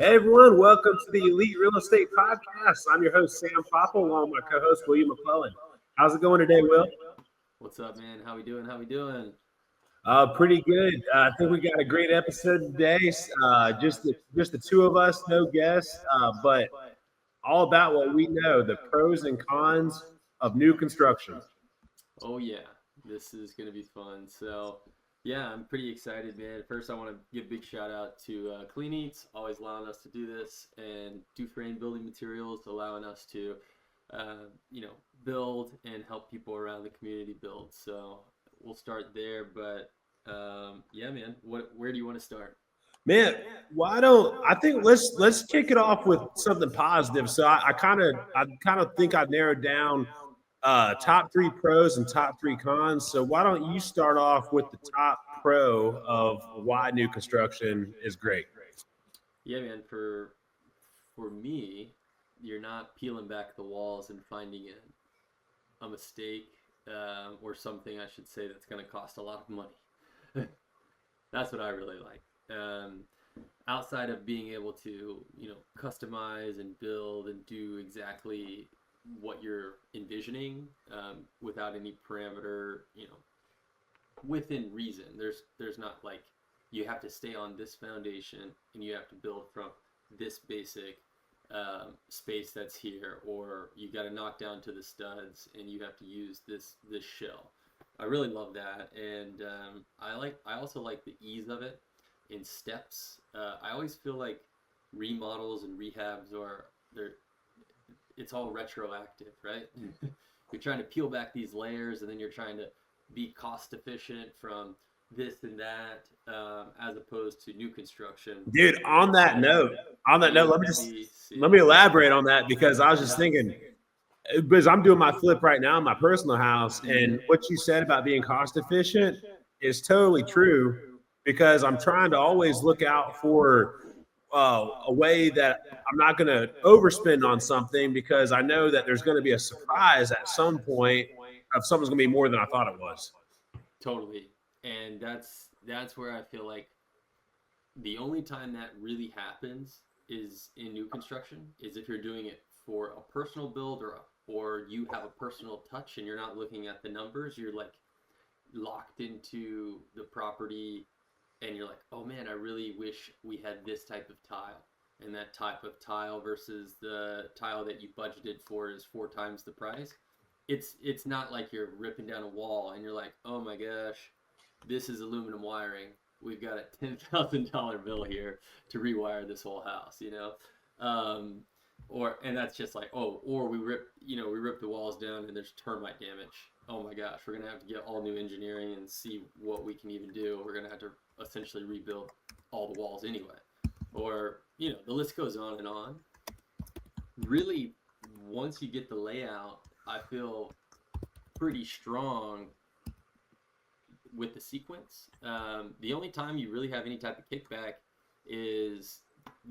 Hey everyone, welcome to the Elite Real Estate Podcast. I'm your host Sam Popple, along with my co-host William McClellan. How's it going today, Will? What's up, man? How we doing? How we doing? Pretty good. I think we got a great episode today. Just the two of us, no guests, but all about what we know, the pros and cons of new construction. Oh yeah, this is gonna be fun. Yeah, I'm pretty excited, man. First, I want to give a big shout out to Clean Eats, always allowing us to do this, and Do Frame Building Materials, allowing us to, build and help people around the community build. So we'll start there. But yeah, man, where do you want to start? Man, why don't I think let's kick it off with something positive. So I kind of think I narrowed down top three pros and top three cons. So why don't you start off with the top pro of why new construction is great? Yeah, man. For me, you're not peeling back the walls and finding a mistake or something, I should say, that's going to cost a lot of money. That's what I really like. Outside of being able to, customize and build and do exactly what you're envisioning without any parameter, within reason. There's not like you have to stay on this foundation and you have to build from this basic space that's here, or you got to knock down to the studs and you have to use this shell. I really love that, and I also like the ease of it in steps. I always feel like remodels and rehabs they're it's all retroactive, right? You're trying to peel back these layers, and then you're trying to be cost efficient from this and that, as opposed to new construction. Dude, It's all on that note, B, let me just C, let C. me elaborate on that because I was just thinking because I'm doing my flip right now in my personal house, and what you said about being cost efficient is totally true because I'm trying to always look out for a way that I'm not going to overspend on something because I know that there's going to be a surprise at some point of something's going to be more than I thought it was. Totally. And that's where I feel like the only time that really happens is in new construction, is if you're doing it for a personal build, or you have a personal touch and you're not looking at the numbers. You're like locked into the property, and you're like, oh man, I really wish we had this type of tile, and that type of tile versus the tile that you budgeted for is four times the price. It's not like you're ripping down a wall and you're like, oh my gosh, this is aluminum wiring. We've got a $10,000 bill here to rewire this whole house, um, or and that's just like, oh, or we rip the walls down and there's termite damage. Oh my gosh, we're gonna have to get all new engineering and see what we can even do. We're gonna have to essentially rebuild all the walls anyway, or the list goes on and on. Really, once you get the layout, I feel pretty strong with the sequence. The only time you really have any type of kickback is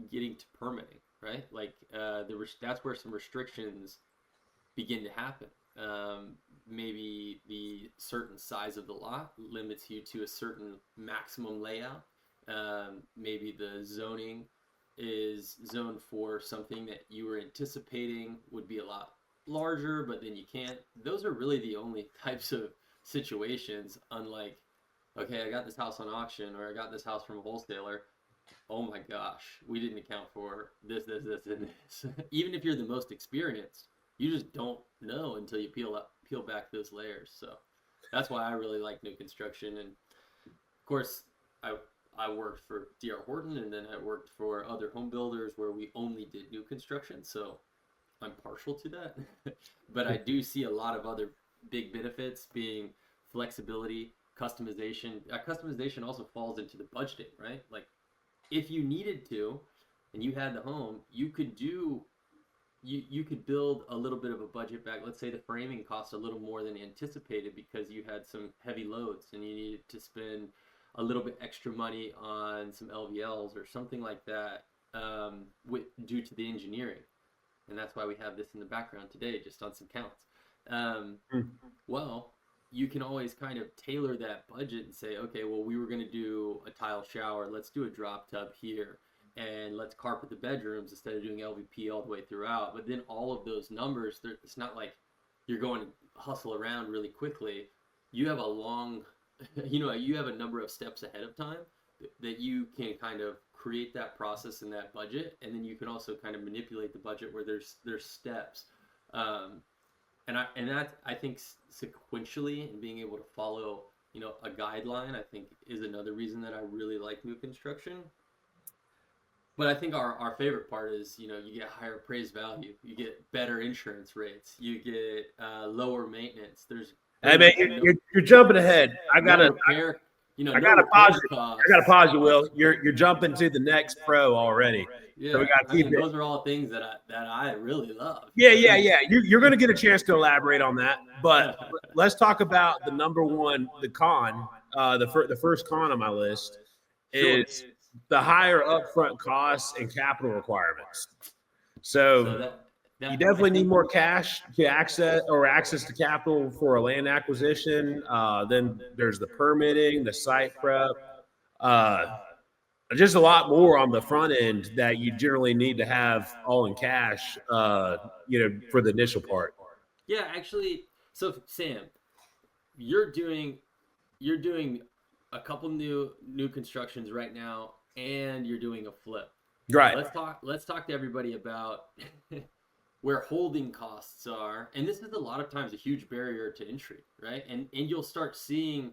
getting to permitting, right? Like that's where some restrictions begin to happen. Maybe the certain size of the lot limits you to a certain maximum layout. Maybe the zoning is zoned for something that you were anticipating would be a lot larger, but then you can't. Those are really the only types of situations, unlike, okay, I got this house on auction, or I got this house from a wholesaler. Oh my gosh, we didn't account for this, and this. Even if you're the most experienced, you just don't know until you peel back those layers. So that's why I really like new construction. And of course, I I worked for D.R. Horton, and then I worked for other home builders where we only did new construction. So I'm partial to that, but I do see a lot of other big benefits being flexibility, customization. Customization also falls into the budgeting, right? Like if you needed to, and you had the home, you could build a little bit of a budget back. Let's say the framing cost a little more than anticipated because you had some heavy loads and you needed to spend a little bit extra money on some LVLs or something like that, due to the engineering. And that's why we have this in the background today, just on some counts. Um, well, you can always kind of tailor that budget and say, okay, well, we were going to do a tile shower. Let's do a drop tub here. and let's carpet the bedrooms instead of doing LVP all the way throughout. But then all of those numbers, it's not like you're going to hustle around really quickly. You have a long, you have a number of steps ahead of time that you can kind of create that process and that budget, and then you can also kind of manipulate the budget where there's steps. And that I think sequentially and being able to follow a guideline, I think is another reason that I really like new construction. But I think our favorite part is, you get higher appraised value, you get better insurance rates, you get lower maintenance. Hey man, you're jumping ahead. I gotta pause you. I gotta pause you, Will. You're jumping to the next pro already. Yeah, so we gotta keep it. Those are all things that I really love. Yeah. You're gonna get a chance to elaborate on that, but let's talk about the number one, the con. The first con on my list is the higher upfront costs and capital requirements. So you definitely need more cash to access to capital for a land acquisition. Then there's the permitting, the site prep, just a lot more on the front end that you generally need to have all in cash, for the initial part. Yeah, actually. So Sam, you're doing a couple new constructions right now, and you're doing a flip. Right. Let's talk to everybody about where holding costs are. And this is a lot of times a huge barrier to entry, right? And you'll start seeing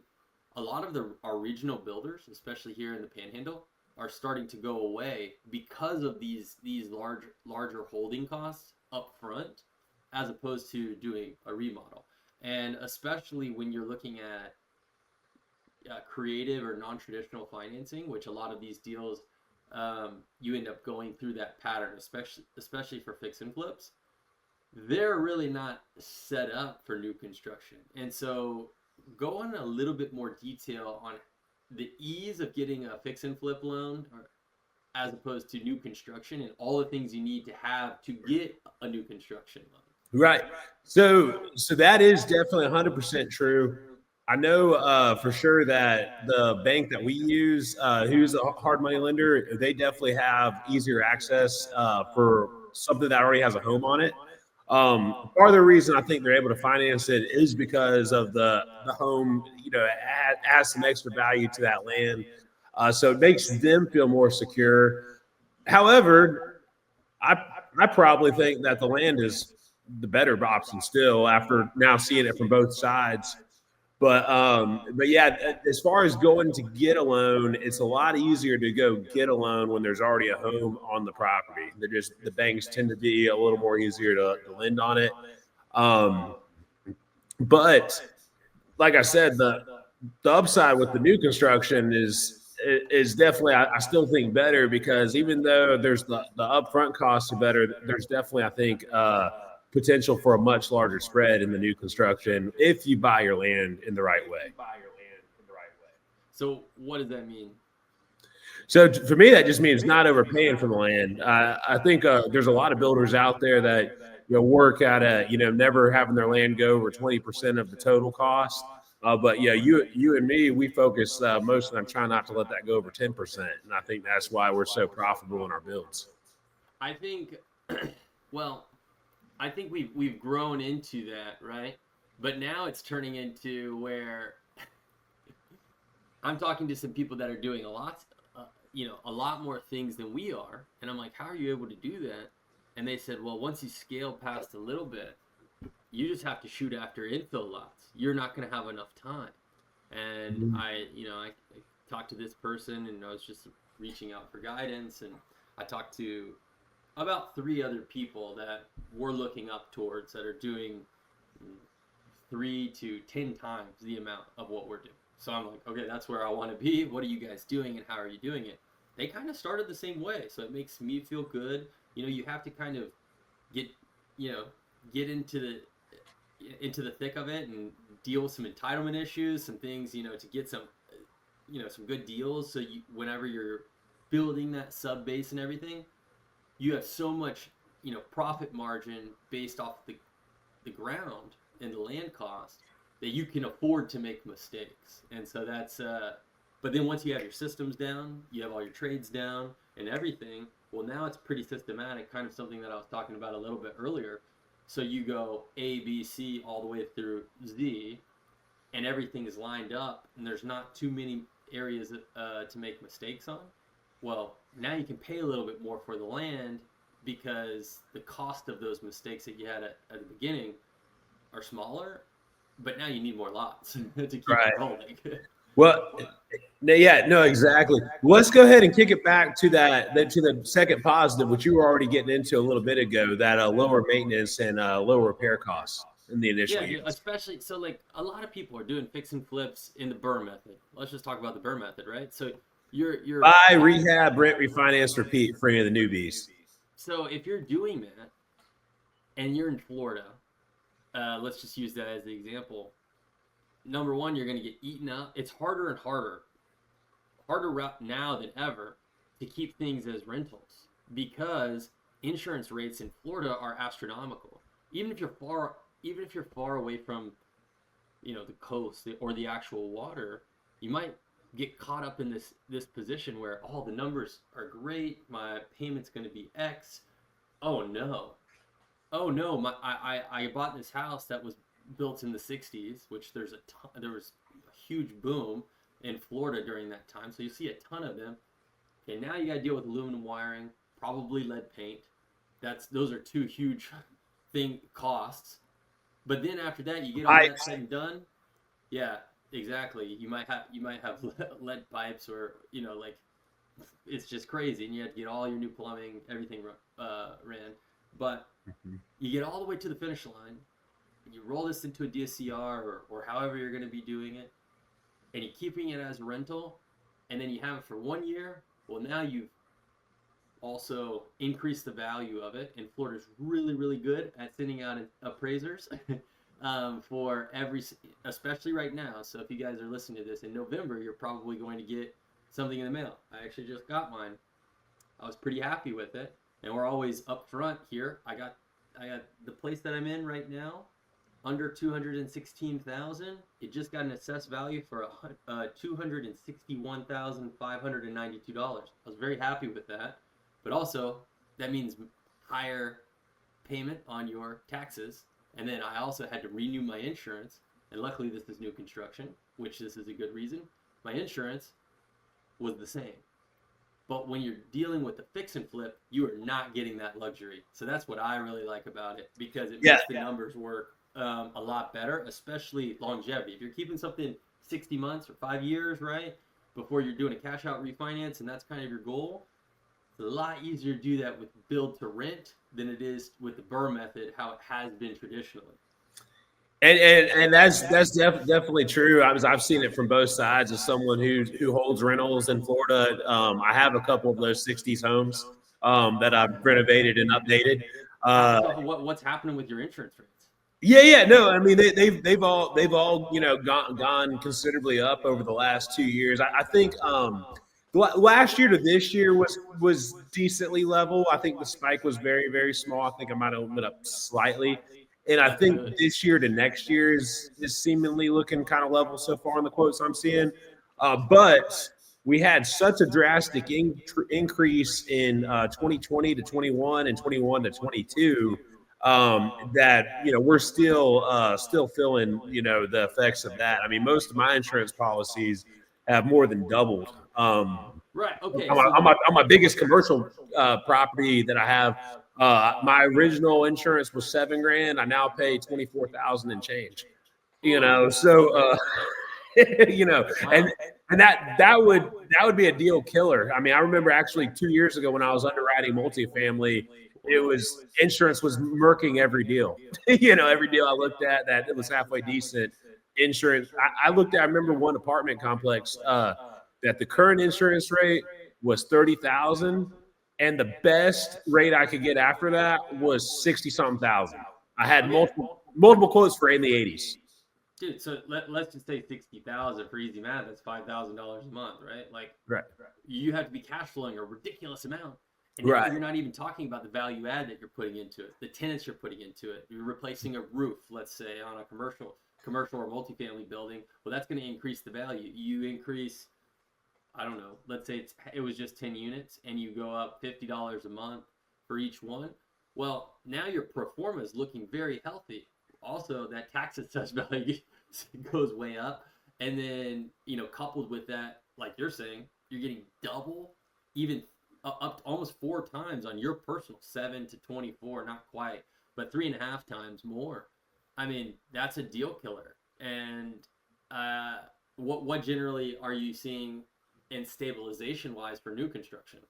a lot of our regional builders, especially here in the Panhandle, are starting to go away because of these larger holding costs up front, as opposed to doing a remodel. And especially when you're looking at creative or non-traditional financing, which a lot of these deals, you end up going through that pattern, especially for fix and flips. They're really not set up for new construction. And so go on a little bit more detail on the ease of getting a fix and flip loan as opposed to new construction, and all the things you need to have to get a new construction loan. Right. So that is definitely 100% true. I know for sure that the bank that we use, who's a hard money lender, they definitely have easier access for something that already has a home on it. Part of the reason I think they're able to finance it is because of the home, adds some extra value to that land. So it makes them feel more secure. However, I probably think that the land is the better option still after now seeing it from both sides. But yeah, as far as going to get a loan, it's a lot easier to go get a loan when there's already a home on the property. The banks tend to be a little more easier to lend on it. But like I said, the upside with the new construction is definitely, I still think, better, because even though there's the upfront costs are better, there's definitely, I think, potential for a much larger spread in the new construction if you buy your land in the right way. So what does that mean? So for me, that just means not overpaying for the land. I think there's a lot of builders out there that work at never having their land go over 20% of the total cost. But yeah, you and me, we focus mostly on trying not to let that go over 10%, and I think that's why we're so profitable in our builds. I think, I think we've grown into that, right? But now it's turning into where I'm talking to some people that are doing a lot more things than we are, and I'm like, how are you able to do that? And they said, well, once you scale past a little bit, you just have to shoot after infill lots. You're not going to have enough time. And I talked to this person, and I was just reaching out for guidance, and I talked to about 3 other people that we're looking up towards that are doing 3 to 10 times the amount of what we're doing. So I'm like, okay, that's where I want to be. What are you guys doing, and how are you doing it? They kind of started the same way, so it makes me feel good. You have to kind of get into the thick of it and deal with some entitlement issues, some things, to get some good deals. So whenever you're building that sub base and everything, you have so much, profit margin based off the ground and the land cost that you can afford to make mistakes. And so that's, but then once you have your systems down, you have all your trades down, and everything. Well, now it's pretty systematic, kind of something that I was talking about a little bit earlier. So you go A, B, C all the way through Z, and everything is lined up, and there's not too many areas to make mistakes on. Well, now you can pay a little bit more for the land because the cost of those mistakes that you had at the beginning are smaller, but now you need more lots to keep Right. it rolling. Well, no, exactly. Let's go ahead and kick it back to to the second positive, which you were already getting into a little bit ago, that lower maintenance and lower repair costs in the initial Yeah, dude, years. especially so like a lot of people are doing fix and flips in the BRRRR method. Let's just talk about the BRRRR method, right? So you're Buy, rehab, rent, refinance, repeat for any of the newbies. so if you're doing that and you're in Florida, let's just use that as the example. Number one, you're going to get eaten up. It's harder and harder now than ever to keep things as rentals because insurance rates in Florida are astronomical. Even if you're far away from, the coast or the actual water, you might get caught up in this position where all the numbers are great, my payment's going to be X. Oh no, I bought this house that was built in the 60s, which there was a huge boom in Florida during that time, so you see a ton of them. And now you got to deal with aluminum wiring, probably lead paint. Those are two huge costs. But then after that, you get all that said and done. Yeah, exactly. You might have lead pipes, or like it's just crazy, and you have to get all your new plumbing, everything ran. But you get all the way to the finish line, and you roll this into a DSCR or however you're going to be doing it, and you're keeping it as a rental, and then you have it for 1 year. Well, now you've also increased the value of it, and Florida's really, really good at sending out appraisers for especially right now. So if you guys are listening to this in November, you're probably going to get something in the mail. I actually just got mine. I was pretty happy with it, and we're always upfront here. I got the place that I'm in right now under 216,000. It just got an assessed value for $261,592. I was very happy with that, but also that means higher payment on your taxes. And then I also had to renew my insurance, and luckily this is new construction, which this is a good reason. My insurance was the same. But when you're dealing with the fix and flip, you are not getting that luxury. So that's what I really like about it, because it makes the numbers work a lot better, especially longevity. If you're keeping something 60 months or 5 years, right, before you're doing a cash out refinance, and that's kind of your goal, it's a lot easier to do that with build to rent than it is with the BRRRR method, how it has been traditionally. And that's definitely true. I've seen it from both sides as someone who holds rentals in Florida. I have a couple of those 60s homes that I've renovated and updated. So what's happening with your insurance rates? Yeah, no, I mean they've all gone considerably up over the last 2 years. I think last year to this year was decently level. I think the spike was very, very small. I think I might have opened it up slightly. And I think this year to next year is seemingly looking kind of level so far in the quotes I'm seeing. But we had such a drastic increase in 2020 to 21 and 21 to 22 that we're still feeling the effects of that. I mean, most of my insurance policies have more than doubled. Right. Okay. On my biggest commercial property that I have, my original insurance was $7,000. I now pay 24,000 and change. So and that would be a deal killer. I mean, I remember actually 2 years ago when I was underwriting multifamily, insurance was murking every deal. Every deal I looked at that it was halfway decent insurance. I remember one apartment complex that the current insurance rate was 30,000, and the best rate I could get after that was 60-something thousand. I had multiple quotes for in the 80s. Dude, so let's just say 60,000 for easy math. That's $5,000 a month, right? Like, right. You have to be cash flowing a ridiculous amount, and you're not even talking about the value add that you're putting into it, the tenants you're putting into it. You're replacing a roof, let's say, on a commercial or multifamily building. Well, that's going to increase the value. You increase I don't know, let's say it was just 10 units and you go up $50 a month for each one. Well, now your pro forma is looking very healthy. Also, that tax assessed value goes way up. And then, coupled with that, like you're saying, you're getting double, even up to almost 4 times on your personal 7 to 24, not quite, but 3.5 times more. I mean, that's a deal killer. And what generally are you seeing in stabilization wise for new construction?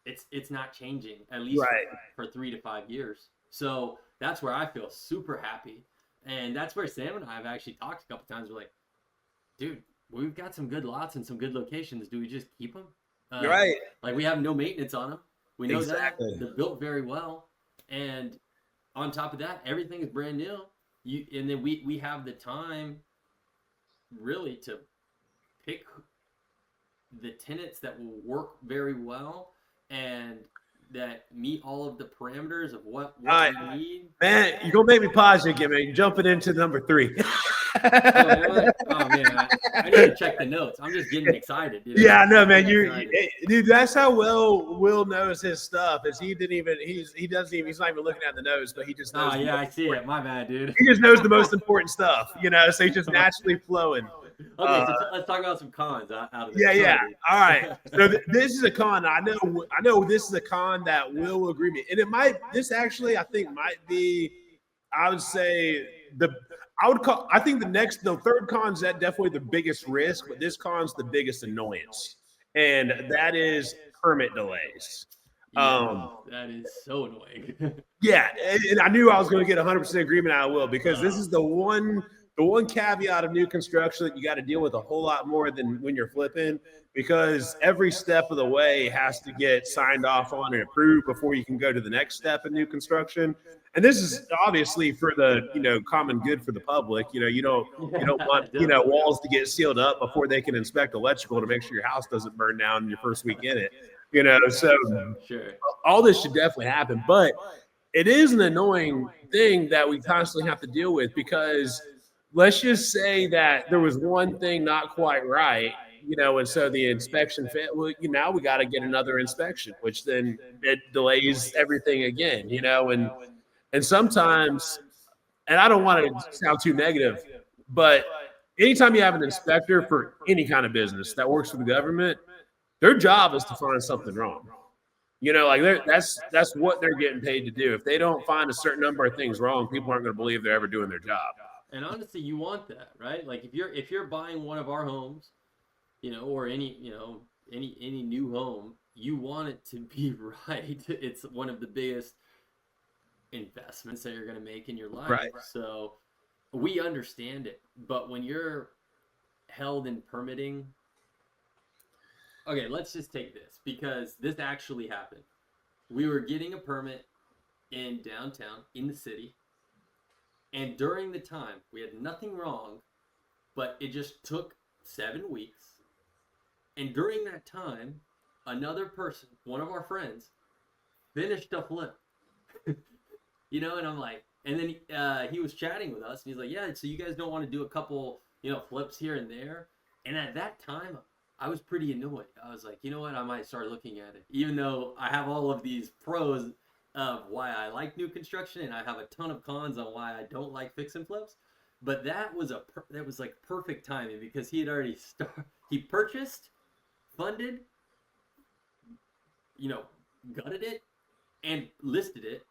It's not changing, at least Right. for 3 to 5 years. So that's where I feel super happy, and that's where Sam and I have actually talked a couple times. We're like, dude, we've got some good lots and some good locations. Do we just keep them? Right. Like, we have no maintenance on them. We know Exactly. that they're built very well, and on top of that, everything is brand new. And then we have the time really to pick the tenants that will work very well and that meet all of the parameters of what All we need. Man, you're gonna make me pause you again, man. You're jumping into number 3. Oh man, I need to check the notes. I'm just getting excited. Yeah, I know, man. Dude, that's how well Will knows his stuff. Is he didn't even he's not even looking at the notes, but he just knows. Oh yeah, I see it. My bad, dude. He just knows the most important stuff, so he's just naturally flowing. Okay, so let's talk about some cons out of this. Yeah. All right. So this is a con. I know this is a con that Will agree with, and this actually I think might be. I would say I think the third con is definitely the biggest risk, but this con's the biggest annoyance, and that is permit delays. That is so annoying. Yeah, and I knew I was going to get 100% agreement out of Will, because this is the one caveat of new construction that you got to deal with a whole lot more than when you're flipping, because every step of the way has to get signed off on and approved before you can go to the next step in new construction. And this is obviously for the common good for the public. You don't want walls to get sealed up before they can inspect electrical to make sure your house doesn't burn down in your first week in it. So Sure. all this should definitely happen, but it is an annoying thing that we constantly have to deal with, because let's just say that there was one thing not quite right, and so the inspection failed. Well, now we got to get another inspection, which then it delays everything again, and sometimes, and I don't want to sound too negative, but anytime you have an inspector for any kind of business that works for the government, their job is to find something wrong. That's what they're getting paid to do. If they don't find a certain number of things wrong, people aren't going to believe they're ever doing their job. And honestly, you want that, right? Like if you're buying one of our homes, or any new home, you want it to be right. It's one of the biggest investments that you're going to make in your life. Right. So we understand it, but when you're held in permitting, okay, let's just take this, because this actually happened. We were getting a permit in downtown in the city, and during the time we had nothing wrong, but it just took 7 weeks. And during that time, another person, one of our friends, finished a flip. And I'm like, and then he was chatting with us, and he's like, yeah, so you guys don't want to do a couple, flips here and there? And at that time, I was pretty annoyed. I was like, you know what, I might start looking at it, even though I have all of these pros of why I like new construction, and I have a ton of cons on why I don't like fix and flips. But that was like perfect timing, because he had already he purchased, funded, gutted it, and listed it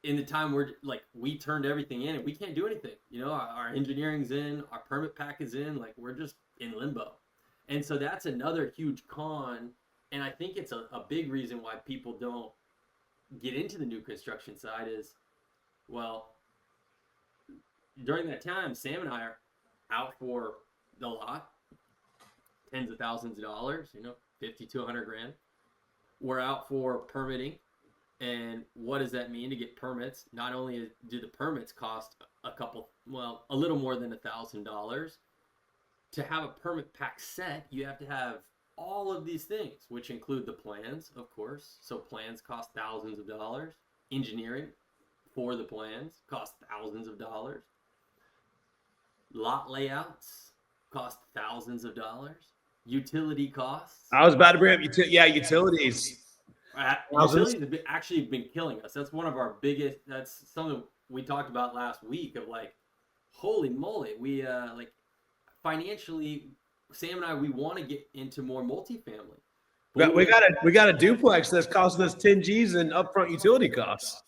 in the time where we turned everything in, and we can't do anything. Our engineering's in, our permit pack is in, we're just in limbo. And so that's another huge con, and I think it's a big reason why people don't get into the new construction side is, well, during that time, Sam and I are out for the lot, tens of thousands of dollars, $50 to $100,000. We're out for permitting, and what does that mean to get permits? Not only do the permits cost a little more than $1,000. To have a permit pack set, you have to have all of these things, which include the plans, of course. So plans cost thousands of dollars. Engineering for the plans cost thousands of dollars. Lot layouts cost thousands of dollars. utility costs. I was about to bring up utilities. Utilities have actually been killing us. That's one of our biggest. That's something we talked about last week. Of like, holy moly, we like financially, Sam and I, we want to get into more multifamily. We got a duplex that's costing us 10 G's in upfront utility costs.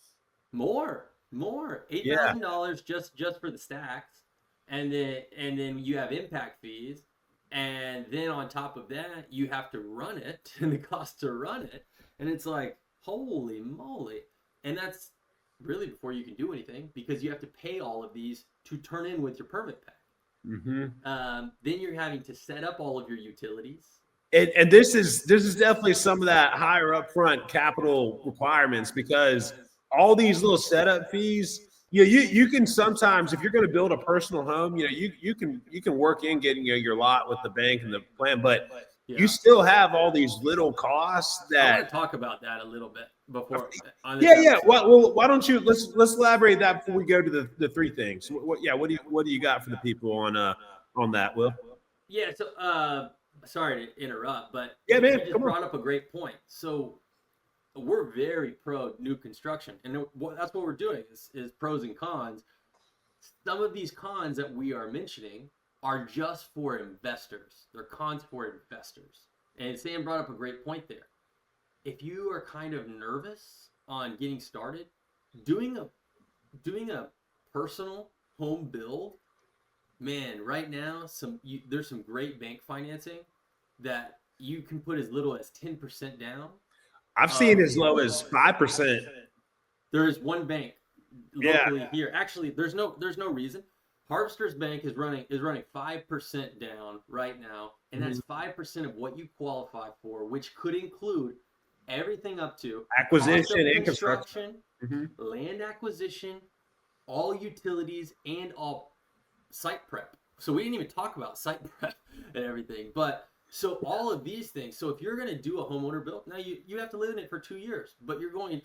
More $8,000 just for the stacks, and then you have impact fees, and then on top of that you have to run it and the cost to run it, and it's like holy moly. And that's really before you can do anything, because you have to pay all of these to turn in with your permit pack. Then you're having to set up all of your utilities. And this is definitely some of that higher upfront capital requirements, because all these little setup fees, you can sometimes, if you're going to build a personal home, you can work in getting your lot with the bank and the plan, but you still have all these little costs that I want to talk about that a little bit before. Well, why don't you let's elaborate that before we go to the three things. What do you got for the people on that, Will? Yeah. So sorry to interrupt, but man, you just brought up a great point. So we're very pro new construction, and that's what we're doing is pros and cons. Some of these cons that we are mentioning are just for investors. They're cons for investors. And Sam brought up a great point there. If you are kind of nervous on getting started, doing a personal home build, man, right now there's some great bank financing that you can put as little as 10% down. I've seen as low as 5%. There is one bank locally here. Actually, there's no reason. Harvester's Bank is running 5% down right now, and that's 5% of what you qualify for, which could include everything up to acquisition and construction, land acquisition, all utilities, and all site prep. So we didn't even talk about site prep and everything, but so all of these things. So if you're going to do a homeowner build, now you have to live in it for 2 years, but you're going,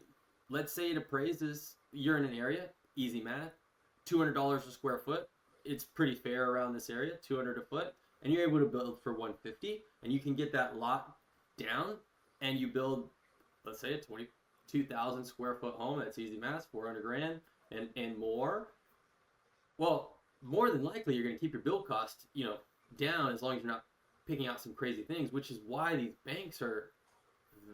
let's say it appraises, you're in an area, easy math, $200 a square foot. It's pretty fair around this area, $200 a foot, and you're able to build for $150, and you can get that lot down, and you build, let's say, a 22,000 square foot home. That's easy math, $400,000 and more. Well, more than likely you're going to keep your build cost, down, as long as you're not picking out some crazy things, which is why these banks are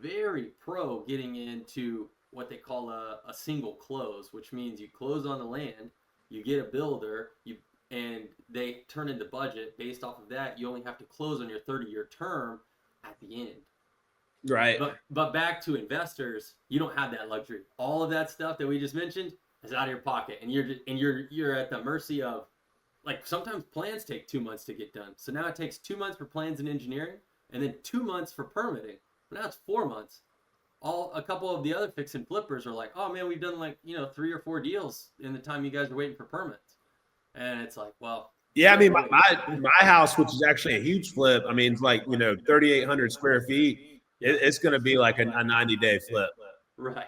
very pro getting into what they call a single close, which means you close on the land, you get a builder, and they turn in the budget. Based off of that, you only have to close on your 30-year term at the end. Right. But back to investors, you don't have that luxury. All of that stuff that we just mentioned is out of your pocket, and you're at the mercy of, like, sometimes plans take 2 months to get done. So now it takes 2 months for plans and engineering, and then 2 months for permitting. But now it's 4 months. A couple of the other fix and flippers are like, oh man, we've done 3 or 4 deals in the time you guys are waiting for permits. And it's like, well, yeah, I mean, my house, which is actually a huge flip, I mean, it's like 3,800 square feet. It's going to be like a 90-day flip. Right.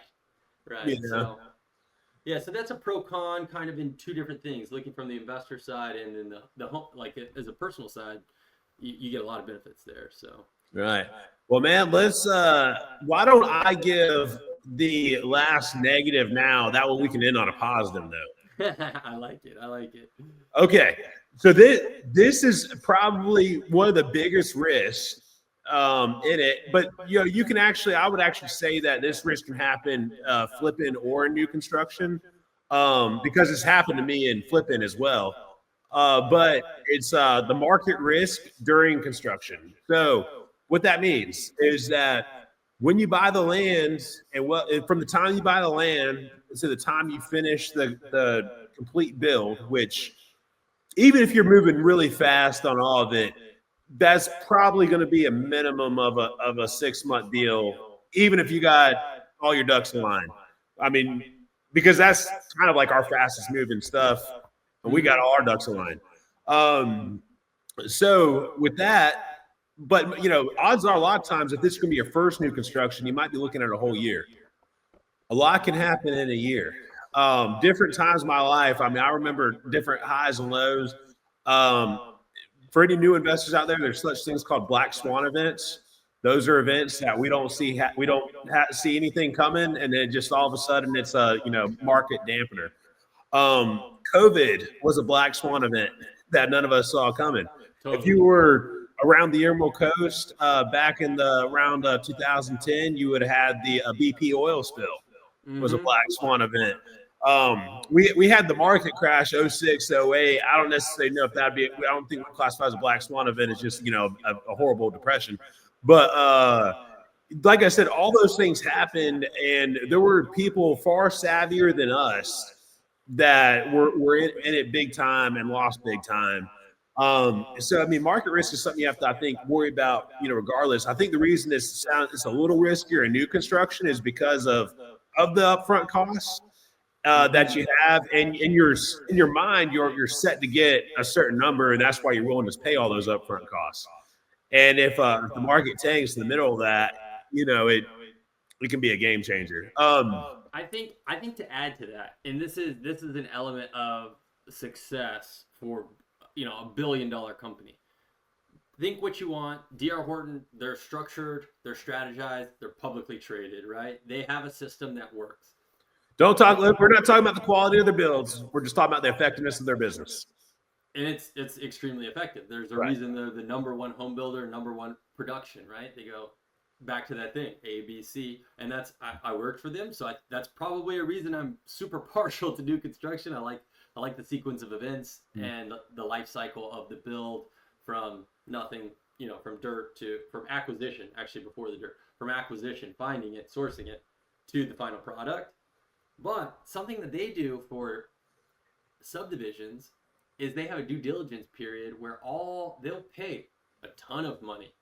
So that's a pro con kind of in two different things, looking from the investor side and then the home, like as a personal side, you get a lot of benefits there. So right. Well, man, why don't I give the last negative now? That way we can end on a positive note. I like it. Okay. So this is probably one of the biggest risks in it, but you can I would actually say that this risk can happen flipping or in new construction, because it's happened to me in flipping as well. But it's the market risk during construction. So what that means is that when you buy the land, and from the time you buy the land to the time you finish the complete build, which even if you're moving really fast on all of it, that's probably going to be a minimum of a 6-month deal, even if you got all your ducks in line. I mean, because that's kind of like our fastest moving stuff, and we got all our ducks in line. So with that, but odds are a lot of times if this is going to be your first new construction, you might be looking at a whole year. A lot can happen in a year. Different times in my life. I mean, I remember different highs and lows. for any new investors out there, there's such things called black swan events. Those are events that we don't see see anything coming, and then just all of a sudden it's a market dampener. COVID was a black swan event that none of us saw coming. Totally. If you were around the Emerald Coast back in around 2010, you would have had the BP oil spill. Was a black swan event. We had the market crash 06, 08. I don't necessarily know if that'd be. I don't think we classify as a black swan event. It's just a horrible depression. But like I said, all those things happened, and there were people far savvier than us that were in it big time and lost big time. So I mean, market risk is something you have to, I think, worry about, regardless. I think the reason it's a little riskier in new construction is because of the upfront costs that you have, and in your mind, you're set to get a certain number, and that's why you're willing to pay all those upfront costs. And if the market tanks in the middle of that, it can be a game changer. I think to add to that, and this is an element of success for a $1 billion company. Think what you want. D.R. Horton, they're structured, they're strategized, they're publicly traded, right? They have a system that works. We're not talking about the quality of their builds. We're just talking about the effectiveness of their business. And it's extremely effective. There's a reason they're the number one home builder, number one production, right? They go back to that thing, A, B, C, and that's I worked for them, so that's probably a reason I'm super partial to new construction. I like the sequence of events and the life cycle of the build from nothing, from acquisition, actually before the dirt, from acquisition, finding it, sourcing it, to the final product. But something that they do for subdivisions is they have a due diligence period where they'll pay a ton of money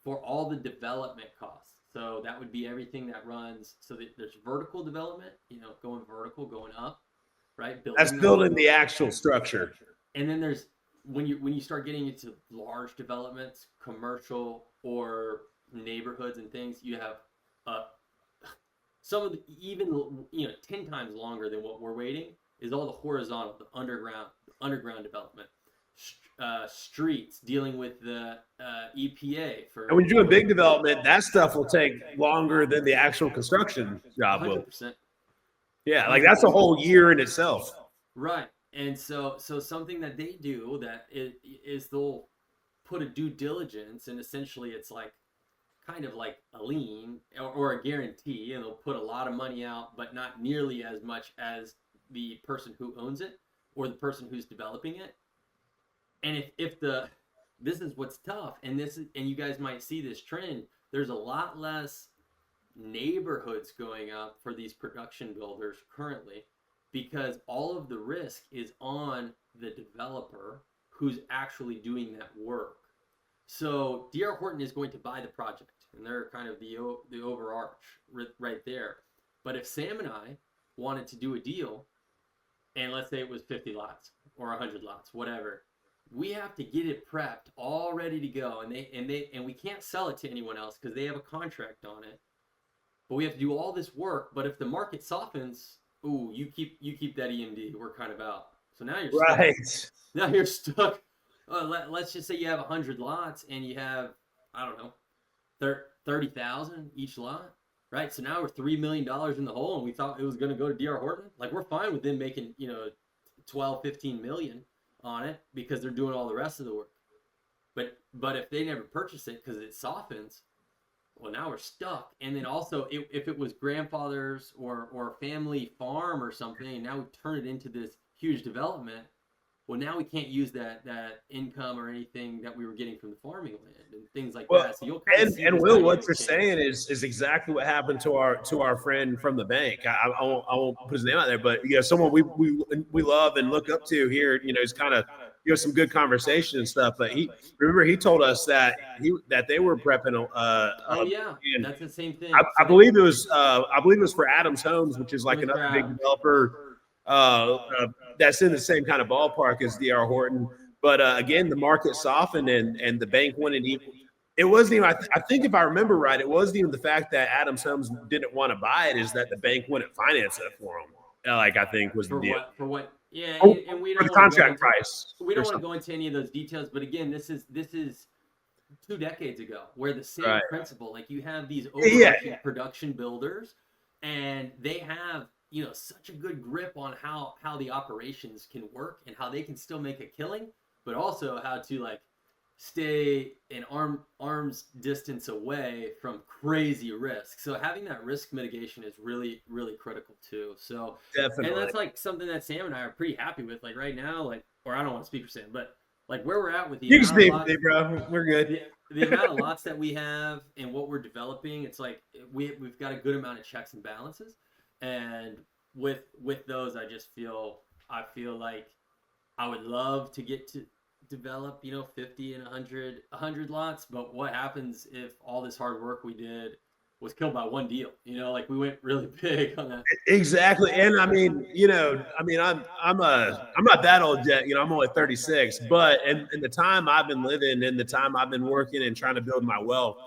for all the development costs. So that would be everything that runs. So there's vertical development, going vertical, going up, right? That's building the actual structure. And then there's when you start getting into large developments, commercial or neighborhoods and things, you have some of the even 10 times longer than what we're waiting is all the horizontal, the underground development. Streets, dealing with the EPA and when you're doing big development, that stuff will take longer than the actual construction job will. 100%. Yeah, like that's a whole year in itself. Right. And so something that they do that is they'll put a due diligence, and essentially it's like kind of like a lien or a guarantee, and they'll put a lot of money out, but not nearly as much as the person who owns it or the person who's developing it. And this is what's tough, and you guys might see this trend. There's a lot less neighborhoods going up for these production builders currently, because all of the risk is on the developer who's actually doing that work. So D.R. Horton is going to buy the project, and they're kind of the overarch right there. But if Sam and I wanted to do a deal, and let's say it was 50 lots or 100 lots, whatever, we have to get it prepped, all ready to go, and we can't sell it to anyone else because they have a contract on it. But we have to do all this work. But if the market softens, ooh, you keep that EMD. We're kind of out. So now you're stuck. Right. Now you're stuck. Let's just say you have 100 lots and you have, I don't know, 30,000 each lot, right? So now we're $3 million in the hole, and we thought it was going to go to D.R. Horton. Like, we're fine with them making 12, 15 million on it because they're doing all the rest of the work. But if they never purchase it because it softens, well, now we're stuck. And then also, if it was grandfather's or family farm or something, now we turn it into this huge development. Well, now we can't use that income or anything that we were getting from the farming land and things like that. So you'll kind of see Will, what you're saying is exactly what happened to our friend from the bank. I won't put his name out there, but someone we love and look up to here. He's kind of some good conversation and stuff. But he told us that they were prepping. That's the same thing. I believe it was for Adams Homes, which is like another big developer. That's in the same kind of ballpark as D.R. Horton. But again, the market softened and the bank wouldn't even. It wasn't even. I think if I remember right, it wasn't even the fact that Adams Homes didn't want to buy it. Is that the bank wouldn't finance it for them? I think was the deal. For what Yeah, Oh, and we for don't the want to go contract into price we or don't want to something. go into any of those details, but again, this is 2 decades ago, where the same Right. principle, like you have these Yeah. overarching production builders, and they have such a good grip on how the operations can work and how they can still make a killing, but also how to like stay an arm's distance away from crazy risk. So having that risk mitigation is really really critical too. So, and Definitely. that's like something that Sam and I are pretty happy with. Like right now, like, or I don't want to speak for Sam, but like where we're at with the You can amount of speak for lots me, bro. We're good. the amount of lots that we have and what we're developing, it's like we've got a good amount of checks and balances, and with those, I feel like I would love to get to develop 50 and 100 lots, but what happens if all this hard work we did was killed by one deal? Like we went really big on that. Exactly. And I mean, I'm not that old yet. I'm only 36, but in the time I've been living and the time I've been working and trying to build my wealth,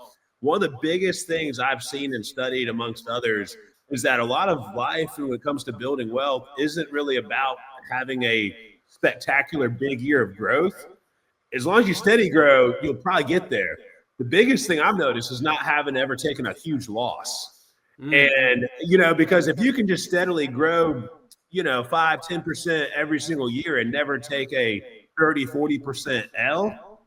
one of the biggest things I've seen and studied amongst others is that a lot of life when it comes to building wealth isn't really about having a spectacular big year of growth. As long as you steady grow, you'll probably get there. The biggest thing I've noticed is not having ever taken a huge loss. Mm-hmm. And, because if you can just steadily grow, 5, 10% every single year and never take a 30, 40% L,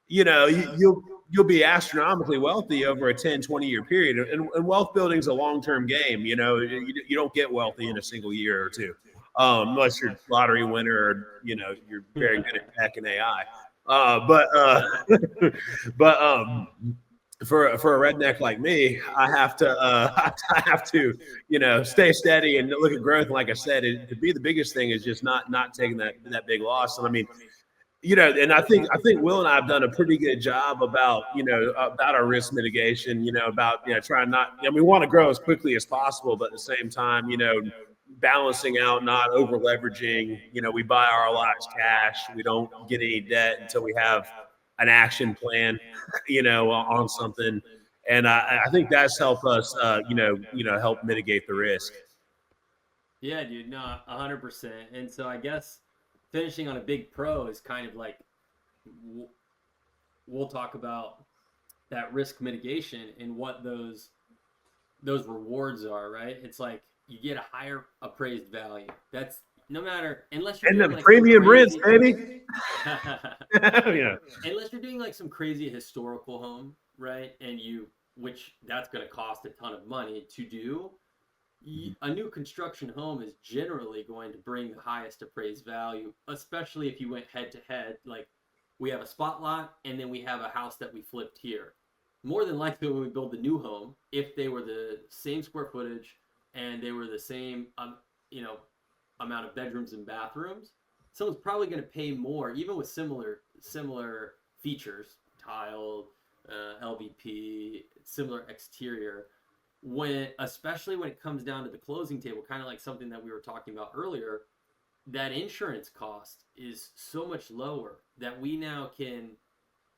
you'll be astronomically wealthy over a 10, 20-year period. And wealth building is a long-term game. You don't get wealthy in a single year or two, unless you're lottery winner or, you're very good at tech and AI. But for a redneck like me, I have to I have to stay steady and look at growth. And like I said, to be the biggest thing is just not taking that big loss. And I mean, and I think Will and I have done a pretty good job about our risk mitigation. About trying not. We want to grow as quickly as possible, but at the same time, balancing out, not over leveraging. We buy our lots cash. We don't get any debt until we have an action plan, on something. And I think that's helped us, help mitigate the risk. Yeah, dude, no, 100%. And so I guess finishing on a big pro is kind of like we'll talk about that risk mitigation and what those rewards are, right? It's like you get a higher appraised value. That's no matter, unless you're And doing the like some premium rents, crazy baby. Yeah. unless you're doing like some crazy historical home, right? Which that's going to cost a ton of money to do. A new construction home is generally going to bring the highest appraised value, especially if you went head to head. Like we have a spot lot and then we have a house that we flipped here. More than likely, when we build the new home, if they were the same square footage and they were the same, you know, amount of bedrooms and bathrooms, someone's probably going to pay more, even with similar features, tiled, LVP, similar exterior, especially when it comes down to the closing table, kind of like something that we were talking about earlier. That insurance cost is so much lower that we now can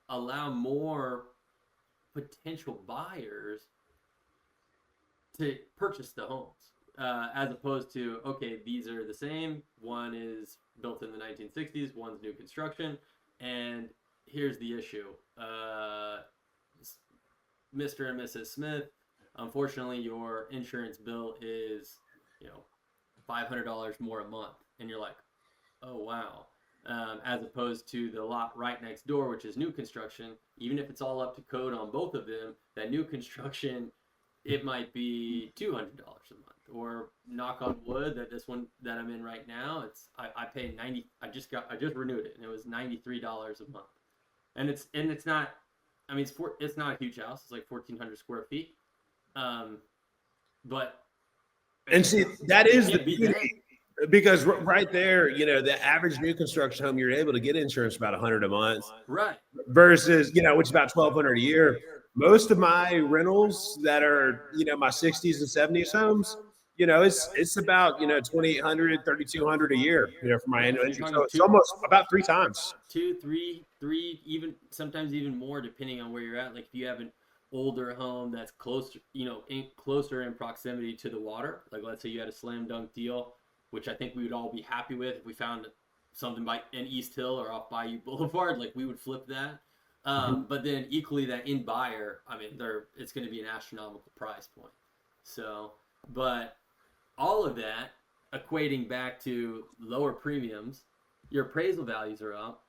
allow more potential buyers to purchase the homes, as opposed to, okay, these are the same, one is built in the 1960s, one's new construction, and here's the issue. Mr. and Mrs. Smith, unfortunately, your insurance bill is, $500 more a month. And you're like, oh, wow. As opposed to the lot right next door, which is new construction, even if it's all up to code on both of them, that new construction, it might be $200 a month. Or knock on wood, that this one that I'm in right now, I pay 90. I just renewed it, and it was $93 a month. And it's not. I mean, it's not a huge house. It's like 1,400 square feet. But And see, that is the can't beat that. beauty. Because right there, the average new construction home, you're able to get insurance about 100 a month Right. versus, which is about 1,200 a year. Most of my rentals that are, my 60s and 70s homes, it's about, 2,800, 3,200 a year, for my annual So you're insurance. talking So it's almost about 3 times. two, three, even sometimes even more, depending on where you're at. Like if you have an older home that's closer in proximity to the water, like let's say you had a slam dunk deal which I think we would all be happy with if we found something in East Hill or off Bayou Boulevard. Like we would flip that. But then equally that in buyer, I mean, it's going to be an astronomical price point. So, but all of that equating back to lower premiums, your appraisal values are up,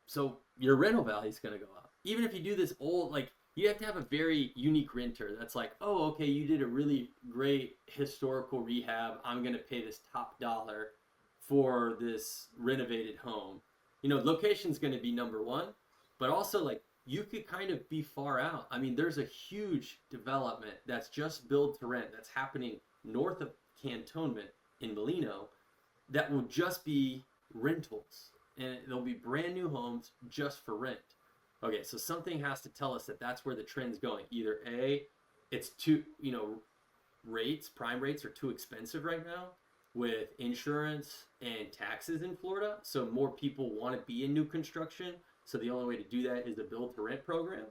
so your rental value is going to go up. Even if you do this old, like you have to have a very unique renter that's like, oh, okay, you did a really great historical rehab. I'm going to pay this top dollar for this renovated home. You know, location's going to be number one, but also like you could kind of be far out. I mean, there's a huge development that's just build to rent that's happening north of Cantonment in Molino that will just be rentals, and there'll be brand new homes just for rent. Okay, so something has to tell us that that's where the trend's going. Either A, it's too, prime rates are too expensive right now with insurance and taxes in Florida, so more people want to be in new construction. So the only way to do that is a build to rent program,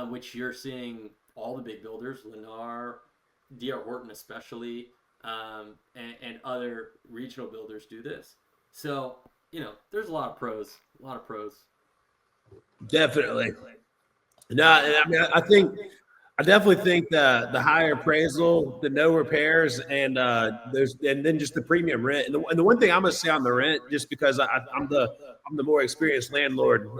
which you're seeing all the big builders, Lennar, D.R. Horton especially, and other regional builders do this. So, there's a lot of pros. Definitely. No, I mean, I definitely think the higher appraisal, the no repairs, and then just the premium rent. And the one thing I'm gonna say on the rent, just because I'm the more experienced landlord.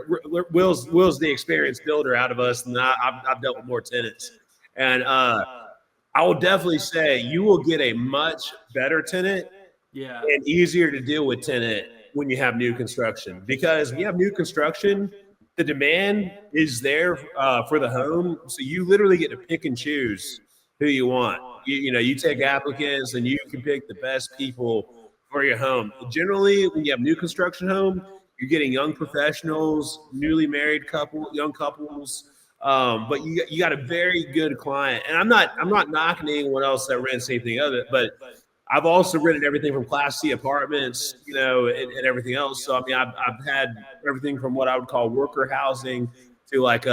Will's the experienced builder out of us, and I've dealt with more tenants. And I will definitely say you will get a much better tenant, and easier to deal with tenant when you have new construction, because when you have new construction, the demand is there for the home, so you literally get to pick and choose who you want. You take applicants and you can pick the best people for your home. Generally, when you have new construction home, you're getting young professionals, newly married young couples. But you got a very good client, and I'm not knocking anyone else that rents anything of it, but I've also rented everything from Class C apartments, and everything else. So I mean, I've had everything from what I would call worker housing to like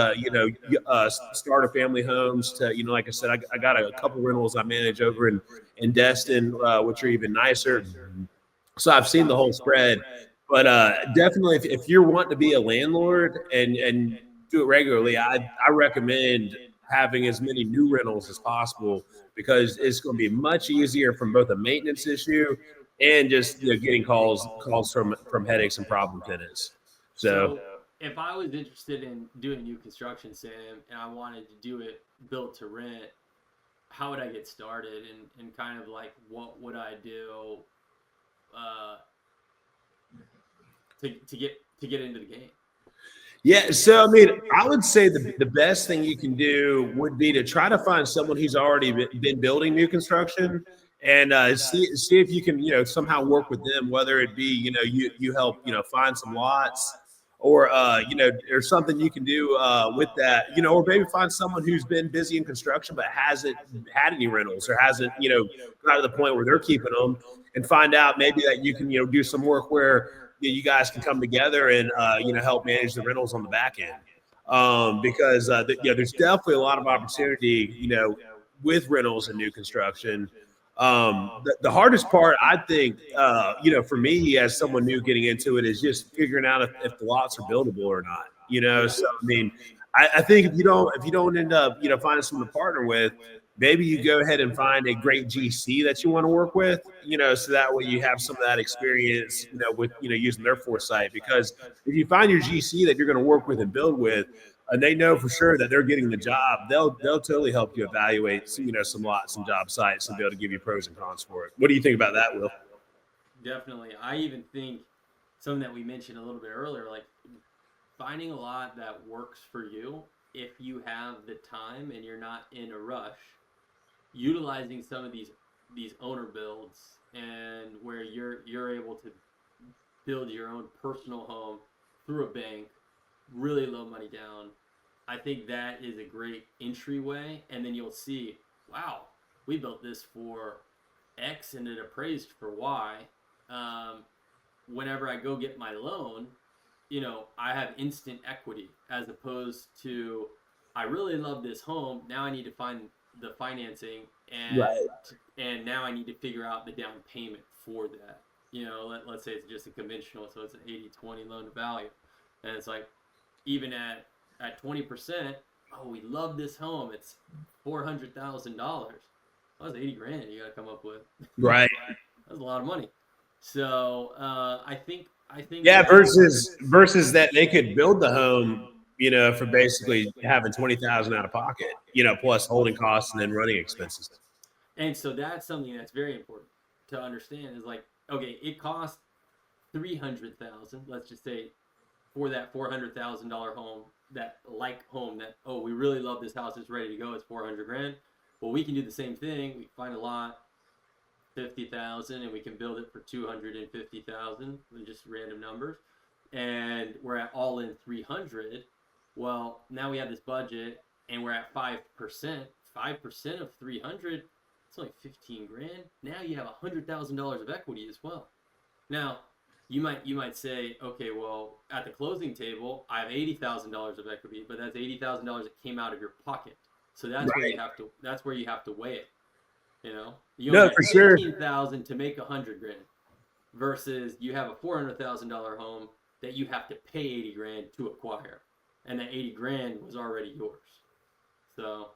starter family homes to like I said, I got a couple rentals I manage over in Destin, which are even nicer. So I've seen the whole spread. But definitely, if you're wanting to be a landlord and do it regularly, I recommend having as many new rentals as possible, because it's going to be much easier from both a maintenance issue and just getting calls from headaches and problem tenants. So if I was interested in doing new construction, Sam, and I wanted to do it built to rent, how would I get started, and kind of like what would I do to get into the game? Yeah, so I mean, I would say the best thing you can do would be to try to find someone who's already been building new construction, and see if you can somehow work with them, whether it be you help find some lots, or or something you can do with that, or maybe find someone who's been busy in construction but hasn't had any rentals, or hasn't got to the point where they're keeping them, and find out maybe that you can do some work where you guys can come together and help manage the rentals on the back end, because there's definitely a lot of opportunity with rentals and new construction. The hardest part, I think, for me as someone new getting into it, is just figuring out if the lots are buildable or not. So I mean, I think if you don't end up finding someone to partner with, maybe you go ahead and find a great GC that you want to work with, so that way you have some of that experience, with using their foresight. Because if you find your GC that you're going to work with and build with, and they know for sure that they're getting the job, they'll totally help you evaluate some lots and job sites and be able to give you pros and cons for it. What do you think about that, Will? Definitely. I even think something that we mentioned a little bit earlier, like finding a lot that works for you if you have the time and you're not in a rush, utilizing some of these owner builds, and where you're able to build your own personal home through a bank, really low money down. I think that is a great entryway, and then you'll see, wow, we built this for X and it appraised for Y. Whenever I go get my loan, I have instant equity, as opposed to, I really love this home. Now I need to find the financing, and Right. and now I need to figure out the down payment for that. Let's say it's just a conventional, so it's an 80-20 loan to value, and it's like even at 20%, oh, we love this home. It's $400,000. That's 80 grand you got to come up with. Right. That's a lot of money. So I think Yeah. that Versus that they could build the home, for basically having 20,000 out of pocket, plus holding costs and then running expenses. and so that's something that's very important to understand is like, okay, it costs 300,000, let's just say, for that $400,000 home, that home that, oh, we really love this house, it's ready to go, it's 400 grand. Well, we can do the same thing. We find a lot, 50,000, and we can build it for 250,000, just random numbers, and we're at all in 300. Well, now we have this budget, and we're at 5%. 5% of 300, it's only 15 grand. Now you have $100,000 of equity as well. Now, you might say, okay, well, at the closing table, I have $80,000 of equity, but that's $80,000 that came out of your pocket. So that's where you have to weigh it. You No, only for have sure. 15,000 to make 100 grand, versus you have a $400,000 home that you have to pay 80 grand to acquire, and that 80 grand was already yours. So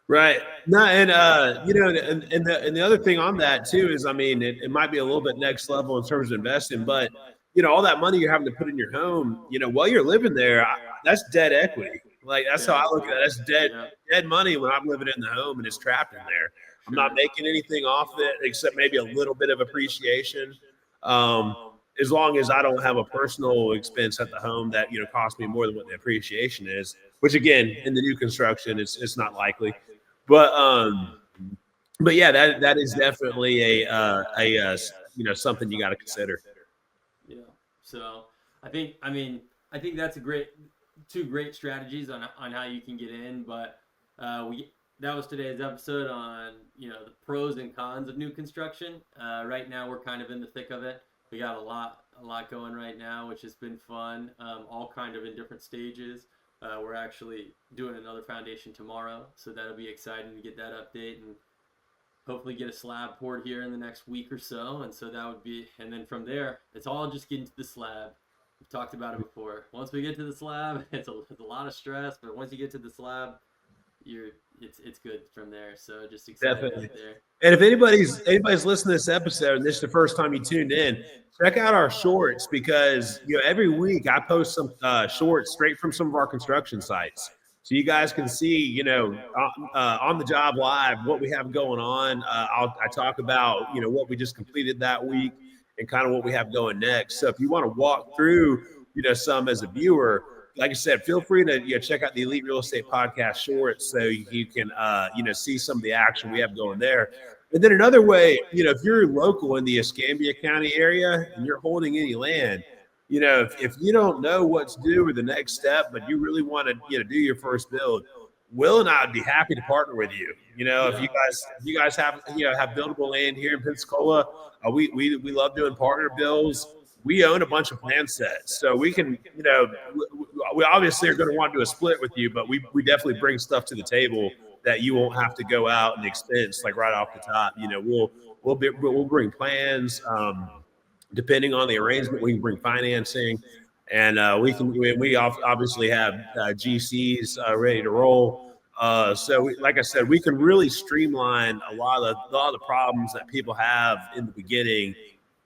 Right. No, and and the other thing on that too is, I mean, it might be a little bit next level in terms of investing, but all that money you're having to put in your home, while you're living there, that's dead equity. Like that's how I look at it. That's dead money when I'm living in the home and it's trapped in there. I'm not making anything off it except maybe a little bit of appreciation. As long as I don't have a personal expense at the home that costs me more than what the appreciation is, which again in the new construction it's not likely. But yeah, that is definitely a something you got to consider. Yeah. So I think that's two great strategies on how you can get in. But that was today's episode on the pros and cons of new construction. Right now we're kind of in the thick of it. We got a lot going right now, which has been fun. All kind of in different stages. We're actually doing another foundation tomorrow, so that'll be exciting to get that update and hopefully get a slab poured here in the next week or so. And so that would be, and then from there, it's all just getting to the slab. We've talked about it before. Once we get to the slab, it's a lot of stress, but once you get to the slab, it's good from there. So just excited Definitely. there. And if anybody's listening to this episode and this is the first time you tuned in, check out our shorts, because every week I post some shorts straight from some of our construction sites, so you guys can see on the job live what we have going on. I talk about what we just completed that week and kind of what we have going next. So if you want to walk through some as a viewer, like I said, feel free to check out the Elite Real Estate Podcast shorts so you can see some of the action we have going there. And then another way, if you're local in the Escambia County area and you're holding any land, if you don't know what to do or the next step, but you really want to do your first build, Will and I would be happy to partner with you. If you guys have have buildable land here in Pensacola, we love doing partner builds. We own a bunch of plan sets, so we can, we obviously are going to want to do a split with you, but we definitely bring stuff to the table that you won't have to go out and expense like right off the top. We'll bring plans. Depending on the arrangement, we can bring financing, and we obviously have GCs ready to roll. So like I said, we can really streamline a lot of the problems that people have in the beginning.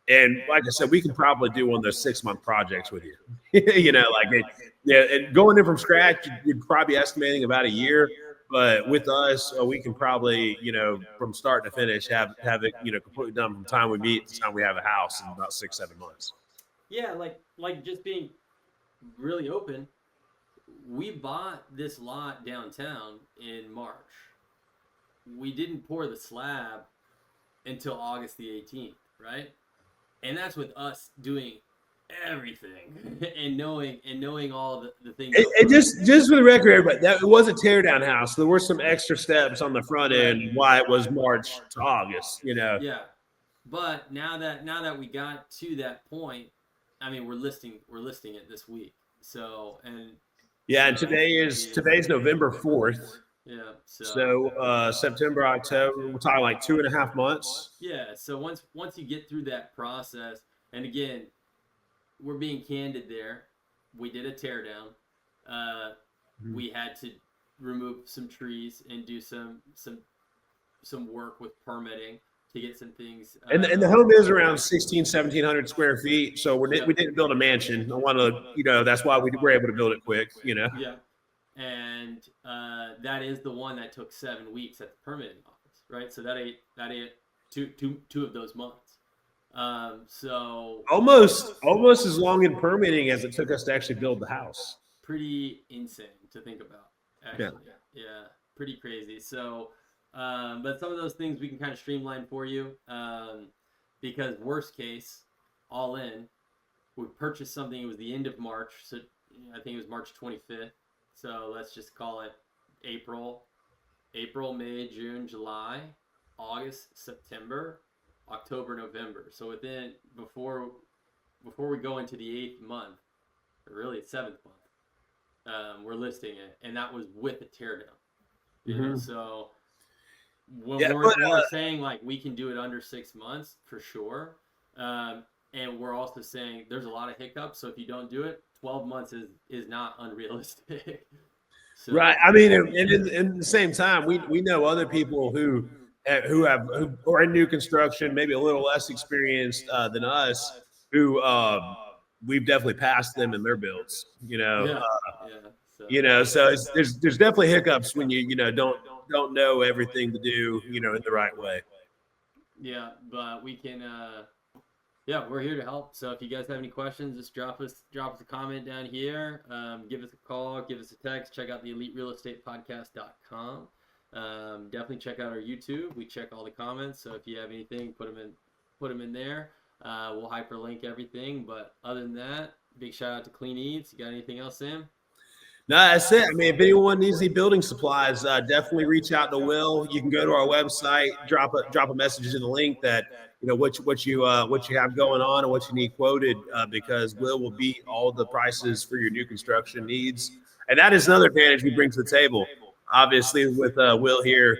And like I said, we can probably do one of those 6-month projects with you. And going in from scratch, you'd probably be estimating about a year. But with us, we can probably, from start to finish, have it, completely done from the time we meet to the time we have a house in about 6-7 months. Yeah, like just being really open. We bought this lot downtown in March. We didn't pour the slab until August the 18th, right? And that's with us doing everything and knowing all the things. Just for the record, everybody, that it was a teardown house. There were some extra steps on the front end why it was March to August. Yeah, but now that we got to that point, I mean, we're listing it this week. So and today's November 4th. Yeah. So September, October, we're talking like 2.5 months. Yeah. So once you get through that process, and again, we're being candid there. We did a tear down. We had to remove some trees and do some work with permitting to get some things. And the home is around 1,700 square feet. So we didn't build a mansion. I want to, that's why we were able to build it quick, Yeah. And that is the one that took 7 weeks at the permitting office, right? So that ate two of those months. So almost as long in permitting as it took us to actually build the house. Pretty insane to think about, actually. Yeah, pretty crazy. So, but some of those things we can kind of streamline for you, because worst case, all in, we purchased something. It was the end of March, so I think it was March 25th. So let's just call it April, May, June, July, August, September, October, November. So before we go into the 8th month, or really 7th month, we're listing it, and that was with a teardown. You know, so when we're saying like we can do it under 6 months for sure, and we're also saying there's a lot of hiccups. So if you don't do it, 12 months is not unrealistic. So, right. I mean, and in the same time, we know other people who are in new construction, maybe a little less experienced than us, who we've definitely passed them in their builds. So there's definitely hiccups when you don't know everything to do in the right way. Yeah, but we can. We're here to help. So if you guys have any questions, just drop us a comment down here. Give us a call, give us a text. Check out the EliteRealEstatePodcast.com. Definitely check out our YouTube. We check all the comments. So if you have anything, put them in there. We'll hyperlink everything. But other than that, big shout out to Clean Eats. You got anything else, Sam? No, that's it. I mean, if anyone needs any building supplies, definitely reach out to Will. You can go to our website, drop a message in the link that what you have going on and what you need quoted, because Will beat all the prices for your new construction needs. And that is another advantage we bring to the table. Obviously, with Will here,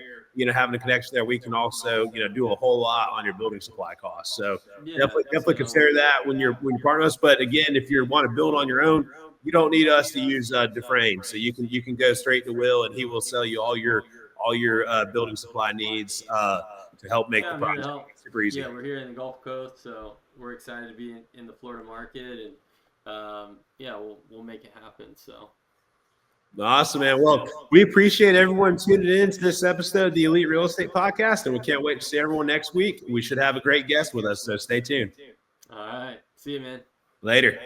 having a connection there, we can also do a whole lot on your building supply costs. So definitely consider that when you're partnering with us. But again, if you want to build on your own, you don't need us to use Dufresne. So you can go straight to Will, and he will sell you all your building supply needs to help make the project super easy. Yeah, we're here in the Gulf Coast, so we're excited to be in the Florida market, and we'll make it happen. So awesome, man. Well, we appreciate everyone tuning in to this episode of the Elite Real Estate Podcast, and we can't wait to see everyone next week. We should have a great guest with us, so stay tuned. All right, see you, man. Later.